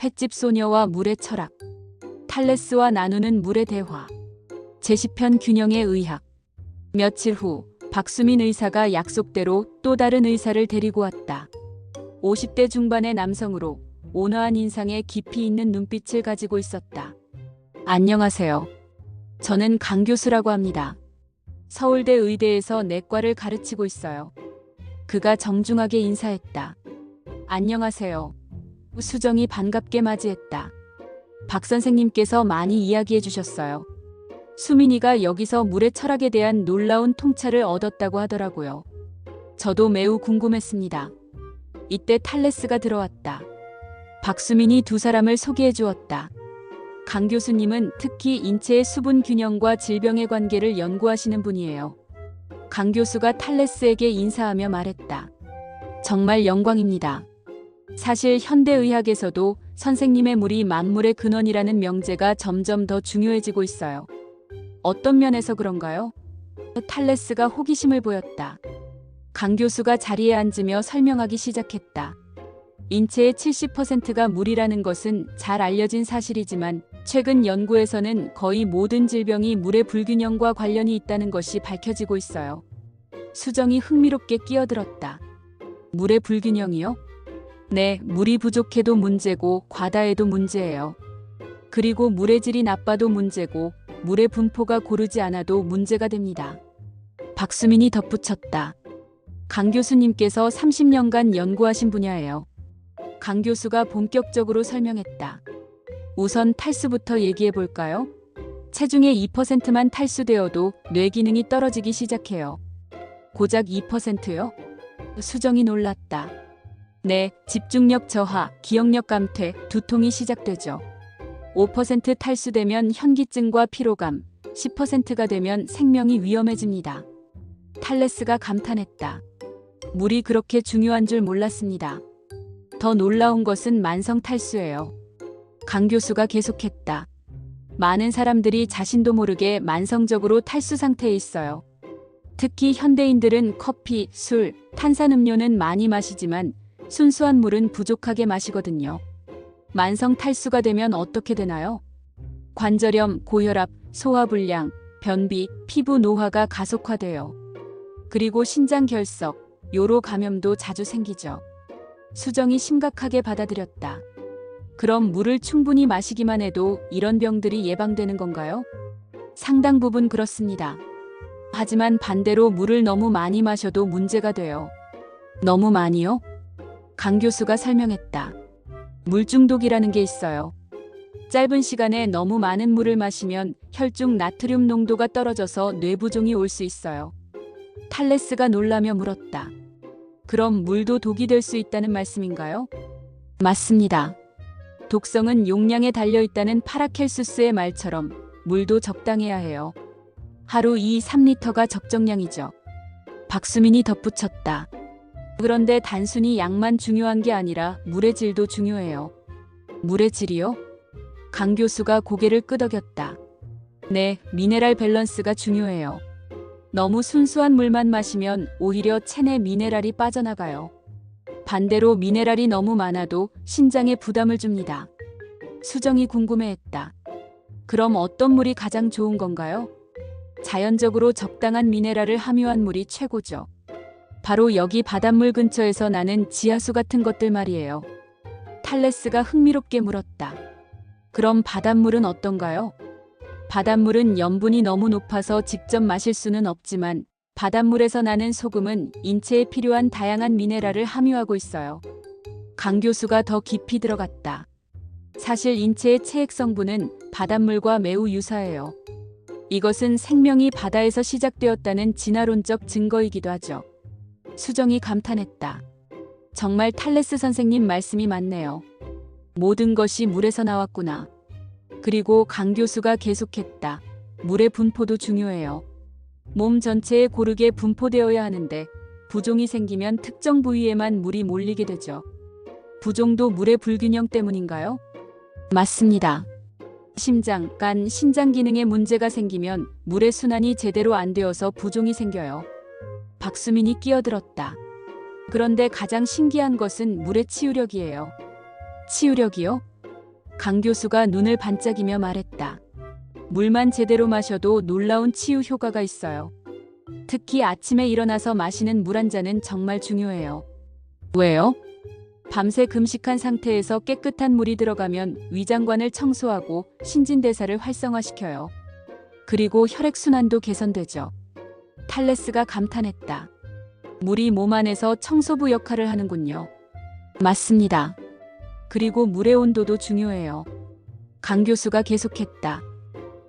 횟집 소녀와 물의 철학. 탈레스와 나누는 물의 대화. 제시편 균형의 의학. 며칠 후 박수민 의사가 약속대로 또 다른 의사를 데리고 왔다. 50대 중반의 남성으로 온화한 인상에 깊이 있는 눈빛을 가지고 있었다. 안녕하세요. 저는 강 교수라고 합니다. 서울대 의대에서 내과를 가르치고 있어요. 그가 정중하게 인사했다. 안녕하세요. 수정이 반갑게 맞이했다. 박 선생님께서 많이 이야기해 주셨어요. 수민이가 여기서 물의 철학에 대한 놀라운 통찰을 얻었다고 하더라고요. 저도 매우 궁금했습니다. 이때 탈레스가 들어왔다. 박수민이 두 사람을 소개해 주었다. 강 교수님은 특히 인체의 수분 균형과 질병의 관계를 연구하시는 분이에요. 강 교수가 탈레스에게 인사하며 말했다. 정말 영광입니다. 사실 현대의학에서도 선생님의 물이 만물의 근원이라는 명제가 점점 더 중요해지고 있어요. 어떤 면에서 그런가요? 탈레스가 호기심을 보였다. 강 교수가 자리에 앉으며 설명하기 시작했다. 인체의 70%가 물이라는 것은 잘 알려진 사실이지만 최근 연구에서는 거의 모든 질병이 물의 불균형과 관련이 있다는 것이 밝혀지고 있어요. 수정이 흥미롭게 끼어들었다. 물의 불균형이요? 네, 물이 부족해도 문제고 과다해도 문제예요. 그리고 물의 질이 나빠도 문제고 물의 분포가 고르지 않아도 문제가 됩니다. 박수민이 덧붙였다. 강 교수님께서 30년간 연구하신 분야예요. 강 교수가 본격적으로 설명했다. 우선 탈수부터 얘기해 볼까요? 체중의 2%만 탈수되어도 뇌 기능이 떨어지기 시작해요. 고작 2%요? 수정이 놀랐다. 네, 집중력 저하, 기억력 감퇴, 두통이 시작되죠. 5% 탈수되면 현기증과 피로감, 10%가 되면 생명이 위험해집니다. 탈레스가 감탄했다. 물이 그렇게 중요한 줄 몰랐습니다. 더 놀라운 것은 만성 탈수예요. 강 교수가 계속했다. 많은 사람들이 자신도 모르게 만성적으로 탈수 상태에 있어요. 특히 현대인들은 커피, 술, 탄산음료는 많이 마시지만 순수한 물은 부족하게 마시거든요. 만성 탈수가 되면 어떻게 되나요? 관절염, 고혈압, 소화불량, 변비, 피부 노화가 가속화돼요. 그리고 신장 결석, 요로 감염도 자주 생기죠. 수정이 심각하게 받아들였다. 그럼 물을 충분히 마시기만 해도 이런 병들이 예방되는 건가요? 상당 부분 그렇습니다. 하지만 반대로 물을 너무 많이 마셔도 문제가 돼요. 너무 많이요? 강 교수가 설명했다. 물 중독이라는 게 있어요. 짧은 시간에 너무 많은 물을 마시면 혈중 나트륨 농도가 떨어져서 뇌부종이 올 수 있어요. 탈레스가 놀라며 물었다. 그럼 물도 독이 될 수 있다는 말씀인가요? 맞습니다. 독성은 용량에 달려 있다는 파라켈수스의 말처럼 물도 적당해야 해요. 하루 2-3리터가 적정량이죠. 박수민이 덧붙였다. 그런데 단순히 양만 중요한 게 아니라 물의 질도 중요해요. 물의 질이요? 강 교수가 고개를 끄덕였다. 네, 미네랄 밸런스가 중요해요. 너무 순수한 물만 마시면 오히려 체내 미네랄이 빠져나가요. 반대로 미네랄이 너무 많아도 신장에 부담을 줍니다. 수정이 궁금해했다. 그럼 어떤 물이 가장 좋은 건가요? 자연적으로 적당한 미네랄을 함유한 물이 최고죠. 바로 여기 바닷물 근처에서 나는 지하수 같은 것들 말이에요. 탈레스가 흥미롭게 물었다. 그럼 바닷물은 어떤가요? 바닷물은 염분이 너무 높아서 직접 마실 수는 없지만 바닷물에서 나는 소금은 인체에 필요한 다양한 미네랄을 함유하고 있어요. 강 교수가 더 깊이 들어갔다. 사실 인체의 체액 성분은 바닷물과 매우 유사해요. 이것은 생명이 바다에서 시작되었다는 진화론적 증거이기도 하죠. 수정이 감탄했다. 정말 탈레스 선생님 말씀이 맞네요. 모든 것이 물에서 나왔구나. 그리고 강 교수가 계속했다. 물의 분포도 중요해요. 몸 전체에 고르게 분포되어야 하는데 부종이 생기면 특정 부위에만 물이 몰리게 되죠. 부종도 물의 불균형 때문인가요? 맞습니다. 심장, 간, 신장 기능에 문제가 생기면 물의 순환이 제대로 안 되어서 부종이 생겨요. 박수민이 끼어들었다. 그런데 가장 신기한 것은 물의 치유력이에요. 치유력이요? 강 교수가 눈을 반짝이며 말했다. 물만 제대로 마셔도 놀라운 치유 효과가 있어요. 특히 아침에 일어나서 마시는 물 한 잔은 정말 중요해요. 왜요? 밤새 금식한 상태에서 깨끗한 물이 들어가면 위장관을 청소하고 신진대사를 활성화시켜요. 그리고 혈액순환도 개선되죠. 탈레스가 감탄했다. 물이 몸 안에서 청소부 역할을 하는군요. 맞습니다. 그리고 물의 온도도 중요해요. 강 교수가 계속했다.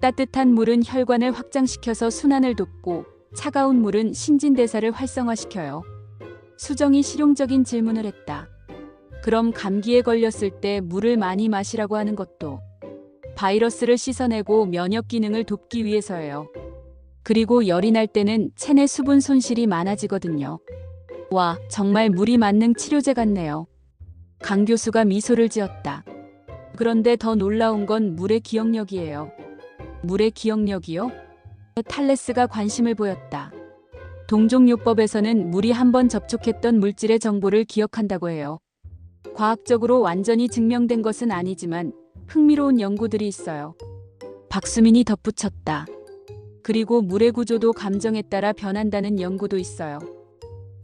따뜻한 물은 혈관을 확장시켜서 순환을 돕고 차가운 물은 신진대사를 활성화시켜요. 수정이 실용적인 질문을 했다. 그럼 감기에 걸렸을 때 물을 많이 마시라고 하는 것도 바이러스를 씻어내고 면역 기능을 돕기 위해서예요. 그리고 열이 날 때는 체내 수분 손실이 많아지거든요. 와, 정말 물이 만능 치료제 같네요. 강 교수가 미소를 지었다. 그런데 더 놀라운 건 물의 기억력이에요. 물의 기억력이요? 탈레스가 관심을 보였다. 동종요법에서는 물이 한번 접촉했던 물질의 정보를 기억한다고 해요. 과학적으로 완전히 증명된 것은 아니지만 흥미로운 연구들이 있어요. 박수민이 덧붙였다. 그리고 물의 구조도 감정에 따라 변한다는 연구도 있어요.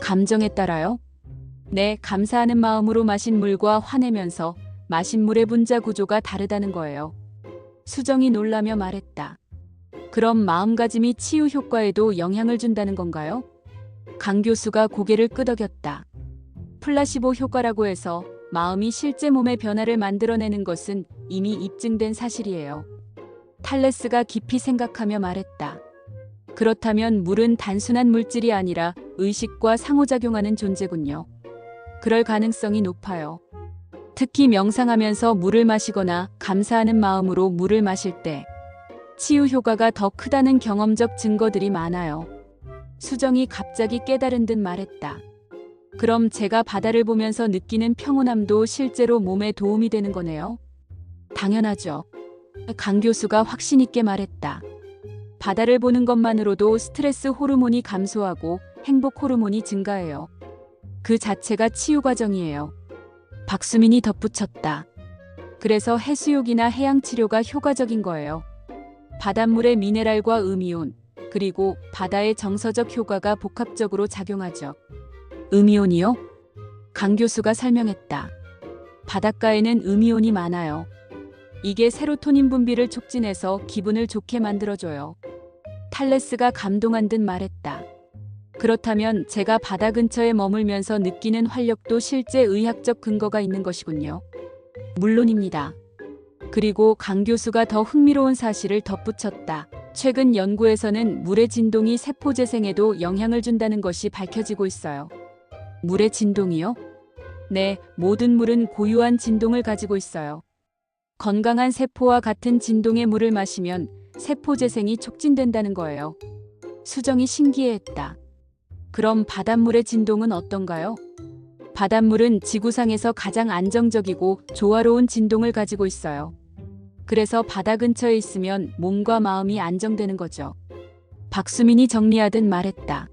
감정에 따라요? 네, 감사하는 마음으로 마신 물과 화내면서 마신 물의 분자 구조가 다르다는 거예요. 수정이 놀라며 말했다. 그럼 마음가짐이 치유 효과에도 영향을 준다는 건가요? 강 교수가 고개를 끄덕였다. 플라시보 효과라고 해서 마음이 실제 몸의 변화를 만들어내는 것은 이미 입증된 사실이에요. 탈레스가 깊이 생각하며 말했다. 그렇다면 물은 단순한 물질이 아니라 의식과 상호작용하는 존재군요. 그럴 가능성이 높아요. 특히 명상하면서 물을 마시거나 감사하는 마음으로 물을 마실 때 치유 효과가 더 크다는 경험적 증거들이 많아요. 수정이 갑자기 깨달은 듯 말했다. 그럼 제가 바다를 보면서 느끼는 평온함도 실제로 몸에 도움이 되는 거네요? 당연하죠. 강 교수가 확신 있게 말했다. 바다를 보는 것만으로도 스트레스 호르몬이 감소하고 행복 호르몬이 증가해요. 그 자체가 치유 과정이에요. 박수민이 덧붙였다. 그래서 해수욕이나 해양 치료가 효과적인 거예요. 바닷물의 미네랄과 음이온, 그리고 바다의 정서적 효과가 복합적으로 작용하죠. 음이온이요? 강 교수가 설명했다. 바닷가에는 음이온이 많아요. 이게 세로토닌 분비를 촉진해서 기분을 좋게 만들어줘요. 탈레스가 감동한 듯 말했다. 그렇다면 제가 바다 근처에 머물면서 느끼는 활력도 실제 의학적 근거가 있는 것이군요. 물론입니다. 그리고 강 교수가 더 흥미로운 사실을 덧붙였다. 최근 연구에서는 물의 진동이 세포 재생에도 영향을 준다는 것이 밝혀지고 있어요. 물의 진동이요? 네, 모든 물은 고유한 진동을 가지고 있어요. 건강한 세포와 같은 진동의 물을 마시면 세포 재생이 촉진된다는 거예요. 수정이 신기해했다. 그럼 바닷물의 진동은 어떤가요? 바닷물은 지구상에서 가장 안정적이고 조화로운 진동을 가지고 있어요. 그래서 바다 근처에 있으면 몸과 마음이 안정되는 거죠. 박수민이 정리하듯 말했다.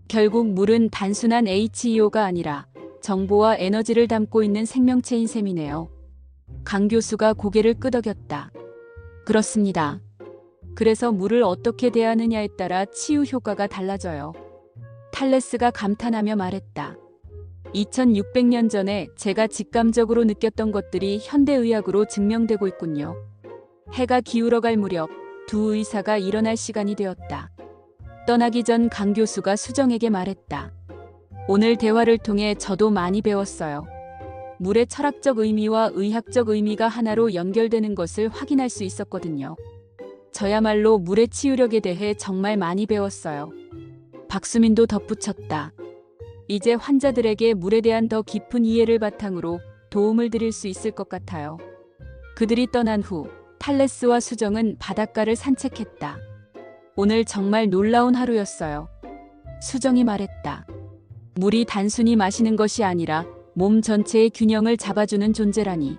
결국 물은 단순한 H2O가 아니라 정보와 에너지를 담고 있는 생명체인 셈이네요. 강 교수가 고개를 끄덕였다. 그렇습니다. 그래서 물을 어떻게 대하느냐에 따라 치유 효과가 달라져요. 탈레스가 감탄하며 말했다. 2600년 전에 제가 직감적으로 느꼈던 것들이 현대의학으로 증명되고 있군요. 해가 기울어갈 무렵 두 의사가 일어날 시간이 되었다. 떠나기 전 강 교수가 수정에게 말했다. 오늘 대화를 통해 저도 많이 배웠어요. 물의 철학적 의미와 의학적 의미가 하나로 연결되는 것을 확인할 수 있었거든요. 저야말로 물의 치유력에 대해 정말 많이 배웠어요. 박수민도 덧붙였다. 이제 환자들에게 물에 대한 더 깊은 이해를 바탕으로 도움을 드릴 수 있을 것 같아요. 그들이 떠난 후 탈레스와 수정은 바닷가를 산책했다. 오늘 정말 놀라운 하루였어요. 수정이 말했다. 물이 단순히 마시는 것이 아니라 몸 전체의 균형을 잡아주는 존재라니.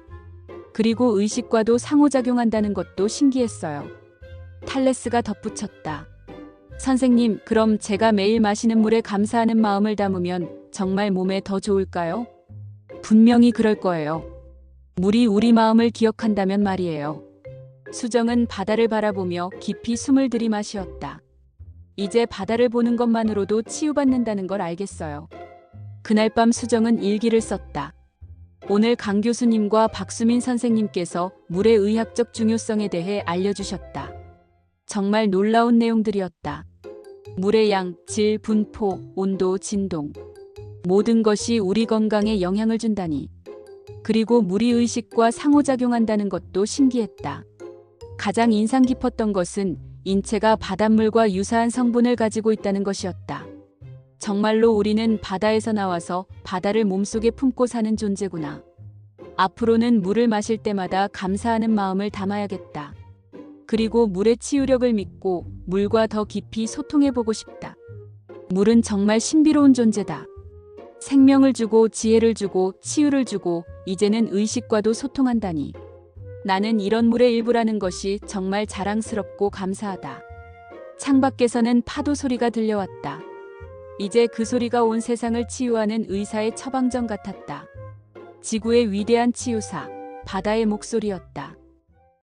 그리고 의식과도 상호작용한다는 것도 신기했어요. 탈레스가 덧붙였다. 선생님, 그럼 제가 매일 마시는 물에 감사하는 마음을 담으면 정말 몸에 더 좋을까요? 분명히 그럴 거예요. 물이 우리 마음을 기억한다면 말이에요. 수정은 바다를 바라보며 깊이 숨을 들이마시었다. 이제 바다를 보는 것만으로도 치유받는다는 걸 알겠어요. 그날 밤 수정은 일기를 썼다. 오늘 강 교수님과 박수민 선생님께서 물의 의학적 중요성에 대해 알려주셨다. 정말 놀라운 내용들이었다. 물의 양, 질, 분포, 온도, 진동. 모든 것이 우리 건강에 영향을 준다니. 그리고 물이 의식과 상호작용한다는 것도 신기했다. 가장 인상 깊었던 것은 인체가 바닷물과 유사한 성분을 가지고 있다는 것이었다. 정말로 우리는 바다에서 나와서 바다를 몸속에 품고 사는 존재구나. 앞으로는 물을 마실 때마다 감사하는 마음을 담아야겠다. 그리고 물의 치유력을 믿고 물과 더 깊이 소통해보고 싶다. 물은 정말 신비로운 존재다. 생명을 주고 지혜를 주고 치유를 주고 이제는 의식과도 소통한다니. 나는 이런 물의 일부라는 것이 정말 자랑스럽고 감사하다. 창밖에서는 파도 소리가 들려왔다. 이제 그 소리가 온 세상을 치유하는 의사의 처방전 같았다. 지구의 위대한 치유사, 바다의 목소리였다.